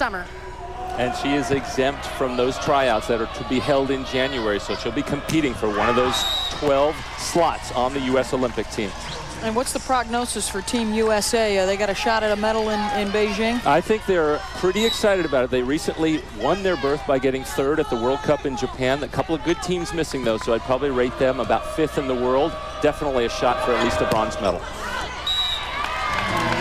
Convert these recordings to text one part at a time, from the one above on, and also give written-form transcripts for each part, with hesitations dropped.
summer. And she is exempt from those tryouts that are to be held in January, so she'll be competing for one of those 12 slots on the U.S. Olympic team. And what's the prognosis for Team USA? They got a shot at a medal in Beijing? I think they're pretty excited about it. They recently won their berth by getting 3rd at the World Cup in Japan. A couple of good teams missing, though, so I'd probably rate them about 5th in the world. Definitely a shot for at least a bronze medal.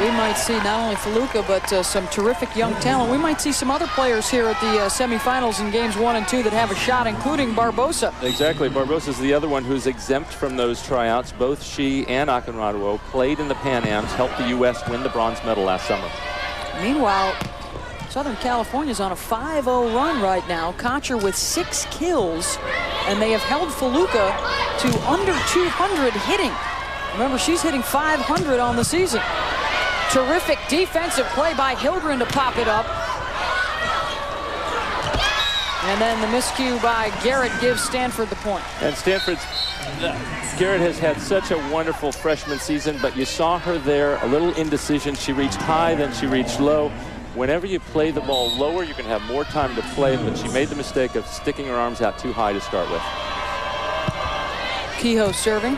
We might see not only Feluca, but some terrific young talent. We might see some other players here at the semifinals in games 1 and 2 that have a shot, including Barbosa. Exactly. Barbosa is the other one who's exempt from those tryouts. Both she and Akinraduo played in the Pan Ams, helped the U.S. win the bronze medal last summer. Meanwhile, Southern California's on a 5-0 run right now. Kocher with 6 kills, and they have held Feluca to under 200 hitting. Remember, she's hitting 500 on the season. Terrific defensive play by Hilgren to pop it up. And then the miscue by Garrett gives Stanford the point. And Garrett has had such a wonderful freshman season, but you saw her there, a little indecision. She reached high, then she reached low. Whenever you play the ball lower, you can have more time to play, but she made the mistake of sticking her arms out too high to start with. Kehoe serving,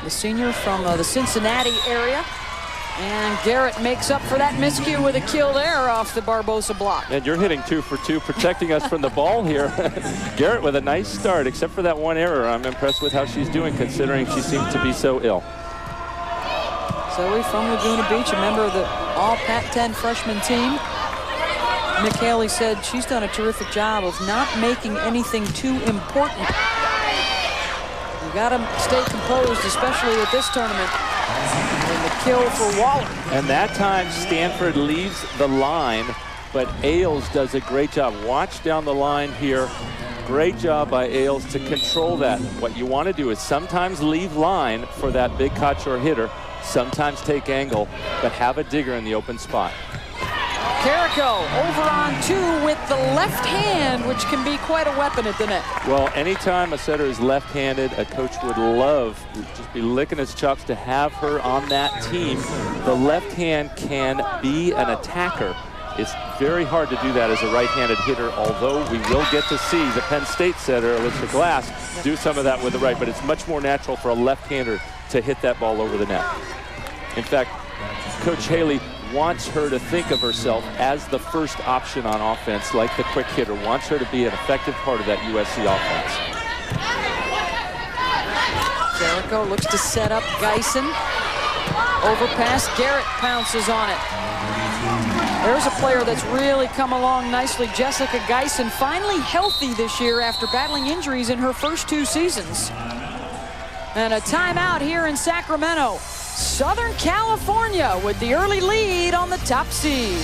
the senior from the Cincinnati area. And Garrett makes up for that miscue with a kill there off the Barbosa block. And you're hitting 2 for 2, protecting us from the ball here. Garrett with a nice start, except for that one error. I'm impressed with how she's doing, considering she seems to be so ill. Zoe from Laguna Beach, a member of the all-Pac-10 freshman team. Mick Haley said she's done a terrific job of not making anything too important. You got to stay composed, especially at this tournament. And the kill for Waller. And that time Stanford leaves the line, but Ailes does a great job. Watch down the line here. Great job by Ailes to control that. What you want to do is sometimes leave line for that big Kocher hitter, sometimes take angle, but have a digger in the open spot. Carrico over on 2 with the left hand, which can be quite a weapon at the net. Well, anytime a setter is left-handed, a coach would love, just be licking his chops to have her on that team. The left hand can be an attacker. It's very hard to do that as a right-handed hitter, although we will get to see the Penn State setter, Alyssa Glass, do some of that with the right, but it's much more natural for a left-hander to hit that ball over the net. In fact, Coach Haley wants her to think of herself as the first option on offense, like the quick hitter, wants her to be an effective part of that USC offense. Jericho looks to set up Geisen. Overpass, Garrett pounces on it. There's a player that's really come along nicely, Jessica Geisen, finally healthy this year after battling injuries in her first 2 seasons. And a timeout here in Sacramento. Southern California with the early lead on the top seed.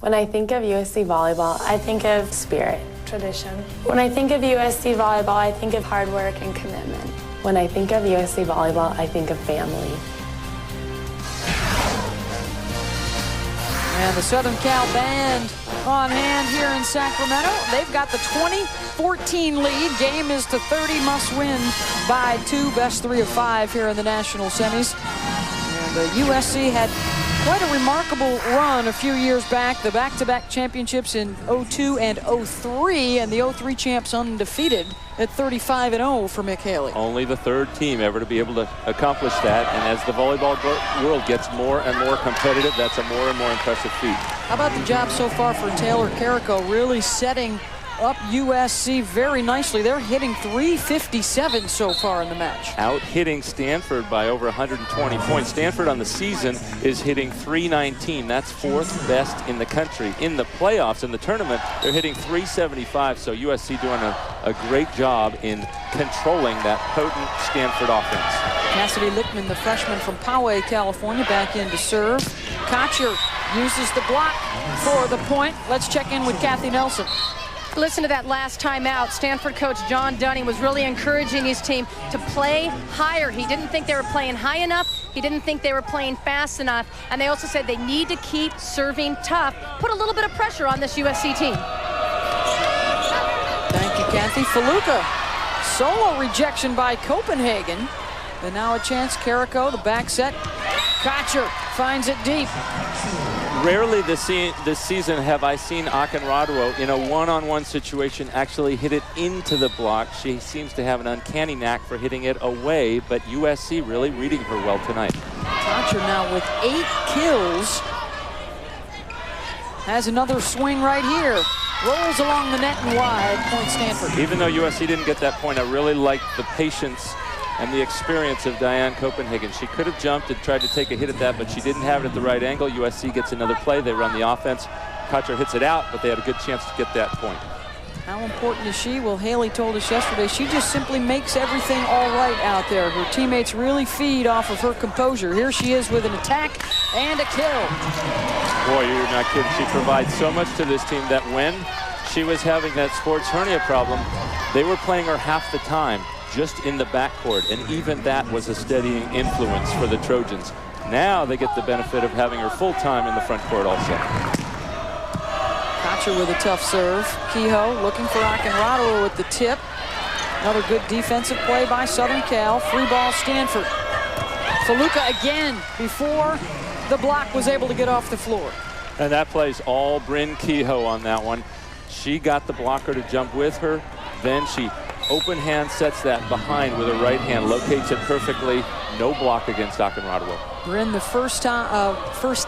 When I think of USC volleyball, I think of spirit, tradition. When I think of USC volleyball, I think of hard work and commitment. When I think of USC volleyball, I think of family. And the Southern Cal band on hand here in Sacramento. They've got the 20-14 lead. Game is to 30, must win by 2, best 3 of 5 here in the national semis. And USC had quite a remarkable run a few years back. The back-to-back championships in 02 and 03, and the 03 champs undefeated at 35-0 for Mick Haley. Only the 3rd team ever to be able to accomplish that, and as the volleyball world gets more and more competitive, that's a more and more impressive feat. How about the job so far for Taylor Carrico, really setting up USC very nicely. They're hitting .357 so far in the match. Out hitting Stanford by over 120 points. Stanford on the season is hitting .319. That's 4th best in the country. In the playoffs, in the tournament, they're hitting .375. So USC doing a great job in controlling that potent Stanford offense. Cassidy Lichtman, the freshman from Poway, California, back in to serve. Kocher uses the block for the point. Let's check in with Kathy Nelson. Listen to that last timeout. Stanford coach John Dunning was really encouraging his team to play higher. He didn't think they were playing high enough. He didn't think they were playing fast enough. And they also said they need to keep serving tough. Put a little bit of pressure on this USC team. Thank you, Kathy. Feluca, solo rejection by Copenhagen. And now a chance, Carrico, the back set. Kocher finds it deep. Rarely this season have I seen Akinradwo in a one-on-one situation actually hit it into the block. She seems to have an uncanny knack for hitting it away, but USC really reading her well tonight. Kocher now with 8 kills. Has another swing right here. Rolls along the net and wide, point Stanford. Even though USC didn't get that point, I really liked the patience and the experience of Diane Copenhagen. She could have jumped and tried to take a hit at that, but she didn't have it at the right angle. USC gets another play. They run the offense. Kocher hits it out, but they had a good chance to get that point. How important is she? Well, Haley told us yesterday she just simply makes everything all right out there. Her teammates really feed off of her composure. Here she is with an attack and a kill. Boy, you're not kidding. She provides so much to this team that when she was having that sports hernia problem, they were playing her half the time just in the backcourt, and even that was a steadying influence for the Trojans. Now they get the benefit of having her full time in the front court also. Kocher with a tough serve. Kehoe looking for Akinradwo with the tip. Another good defensive play by Southern Cal. Free ball Stanford. Faluka again before the block was able to get off the floor. And that plays all Bryn Kehoe on that one. She got the blocker to jump with her. Then she open hand sets that behind with her right hand, locates it perfectly. No block against Akinradwo. Bryn, the first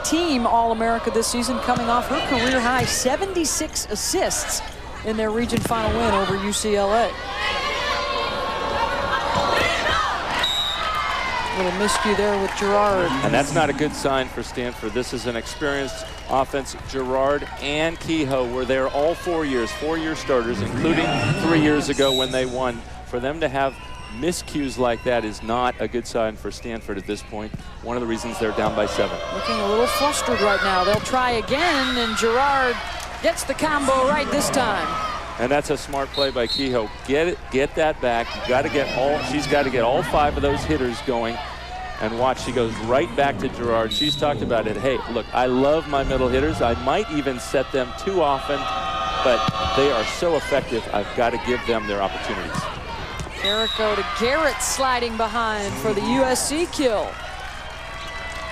team All-America this season, coming off her career high 76 assists in their region final win over UCLA. Little miscue there with Gerard. And that's not a good sign for Stanford. This is an experienced offense. Gerard and Kehoe were there all 4 years, 4-year starters, including 3 years ago when they won. For them to have miscues like that is not a good sign for Stanford at this point. One of the reasons they're down by 7. Looking a little flustered right now. They'll try again, and Gerard gets the combo right this time. And that's a smart play by Kehoe. Get that back. She's got to get all 5 of those hitters going. And watch, she goes right back to Gerard. She's talked about it. Hey, look, I love my middle hitters. I might even set them too often, but they are so effective. I've got to give them their opportunities. Carrico to Garrett sliding behind for the USC kill.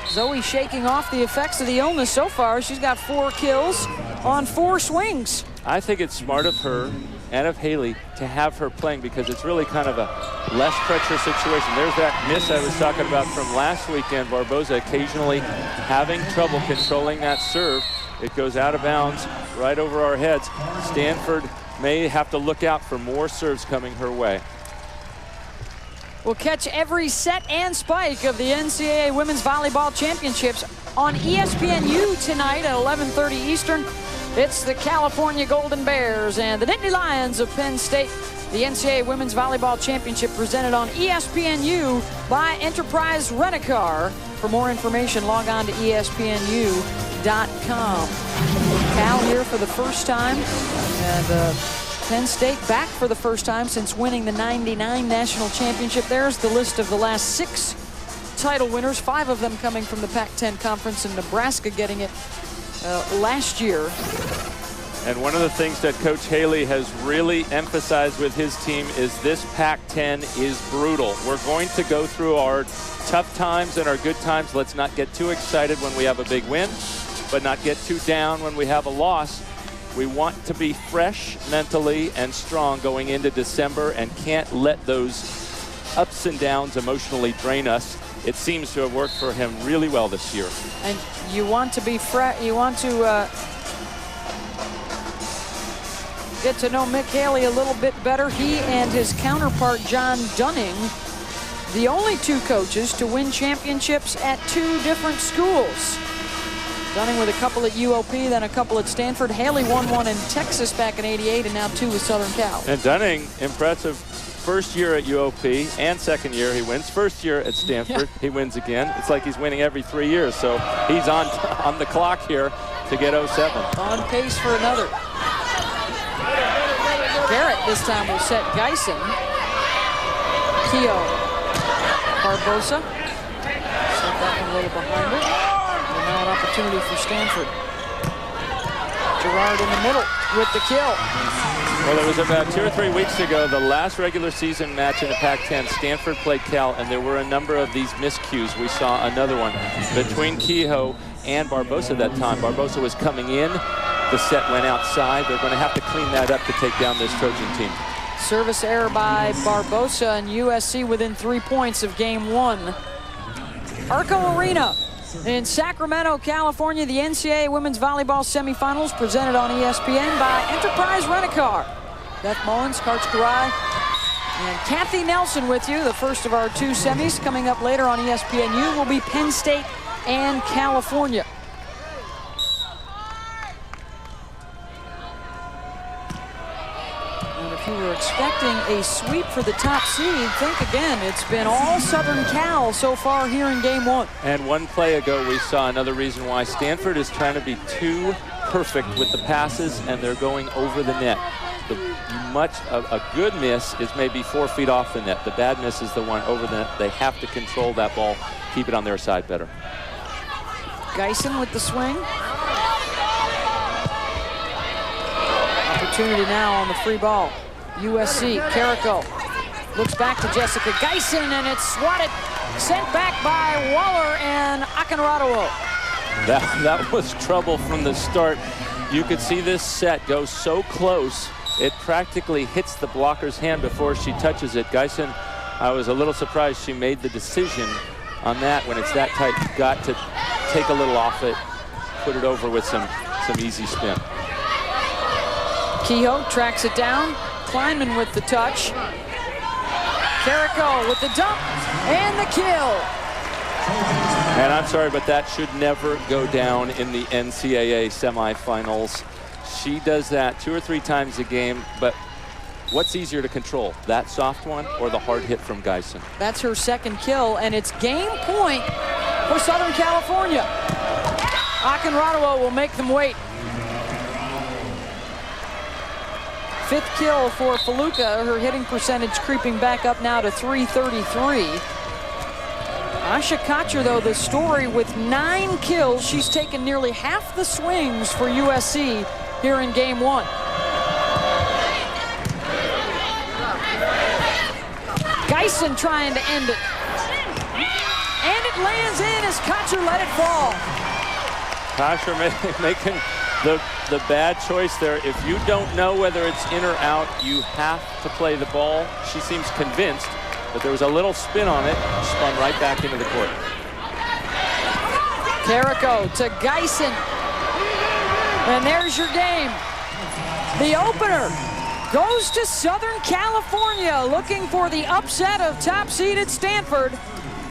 Zoe shaking off the effects of the illness so far. She's got 4 kills on 4 swings. I think it's smart of her and of Haley to have her playing because it's really kind of a less treacherous situation. There's that miss I was talking about from last weekend. Barboza occasionally having trouble controlling that serve. It goes out of bounds right over our heads. Stanford may have to look out for more serves coming her way. We'll catch every set and spike of the NCAA Women's Volleyball Championships on ESPNU tonight at 11:30 Eastern. It's the California Golden Bears and the Nittany Lions of Penn State. The NCAA Women's Volleyball Championship presented on ESPNU by Enterprise Rent-A-Car. For more information, log on to ESPNU.com. Cal here for the first time, and Penn State back for the first time since winning the '99 national championship. There's the list of the last 6 title winners, 5 of them coming from the Pac-10 conference, and Nebraska getting it last year. And one of the things that Coach Haley has really emphasized with his team is this Pac-10 is brutal. We're going to go through our tough times and our good times. Let's not get too excited when we have a big win, but not get too down when we have a loss. We want to be fresh mentally and strong going into December and can't let those ups and downs emotionally drain us. It seems to have worked for him really well this year. And you want to be fresh. You want to get to know Mick Haley a little bit better. He and his counterpart, John Dunning, the only 2 coaches to win championships at 2 different schools. Dunning with a couple at UOP, then a couple at Stanford. Haley won 1 in Texas back in '88, and now 2 with Southern Cal. And Dunning, impressive. First year at UOP and second year he wins. First year at Stanford, he wins again. It's like he's winning every 3 years. So he's on the clock here to get 07. On pace for another. Garrett this time will set Geisen. Kehoe. Barbosa. Set that one a little behind her. And now an opportunity for Stanford. Gerard in the middle with the kill. Well, it was about 2 or 3 weeks ago, the last regular season match in the Pac-10. Stanford played Cal, and there were a number of these miscues. We saw another one between Kehoe and Barbosa that time. Barbosa was coming in. The set went outside. They're going to have to clean that up to take down this Trojan team. Service error by Barbosa, and USC within 3 points of game 1. Arco Arena in Sacramento, California, the NCAA Women's Volleyball Semifinals presented on ESPN by Enterprise Rent-A-Car. Beth Mullins, Karch Garai, and Kathy Nelson with you. The first of our 2 semis coming up later on ESPNU will be Penn State and California. And if you were expecting a sweep for the top seed, think again. It's been all Southern Cal so far here in game 1. And one play ago, we saw another reason why Stanford is trying to be too perfect with the passes, and they're going over the net. A good miss is maybe 4 feet off the net. The bad miss is the one over the net. They have to control that ball, keep it on their side better. Geisen with the swing. Opportunity now on the free ball. USC, Carrico looks back to Jessica Geisen, and it's swatted, sent back by Waller and Akinradawo. That was trouble from the start. You could see this set go so close, it practically hits the blocker's hand before she touches it. Geisen, I was a little surprised she made the decision on that. When it's that tight, you've got to take a little off it, put it over with some easy spin. Kehoe tracks it down. Kleinman with the touch. Carrico with the dump and the kill. And I'm sorry, but that should never go down in the NCAA semifinals. She does that 2 or 3 times a game, but what's easier to control, that soft one or the hard hit from Geisen? That's her second kill, and it's game point for Southern California. Akinradawo will make them wait. 5th kill for Faluka, her hitting percentage creeping back up now to .333. Asha Kotcher, though, the story with 9 kills. She's taken nearly half the swings for USC here in game 1. Geisen trying to end it. And it lands in as Kotcher let it fall. Kotcher making the bad choice there. If you don't know whether it's in or out, you have to play the ball. She seems convinced, but there was a little spin on it, spun right back into the court. Carrico to Geisen. And there's your game. The opener goes to Southern California, looking for the upset of top-seeded Stanford.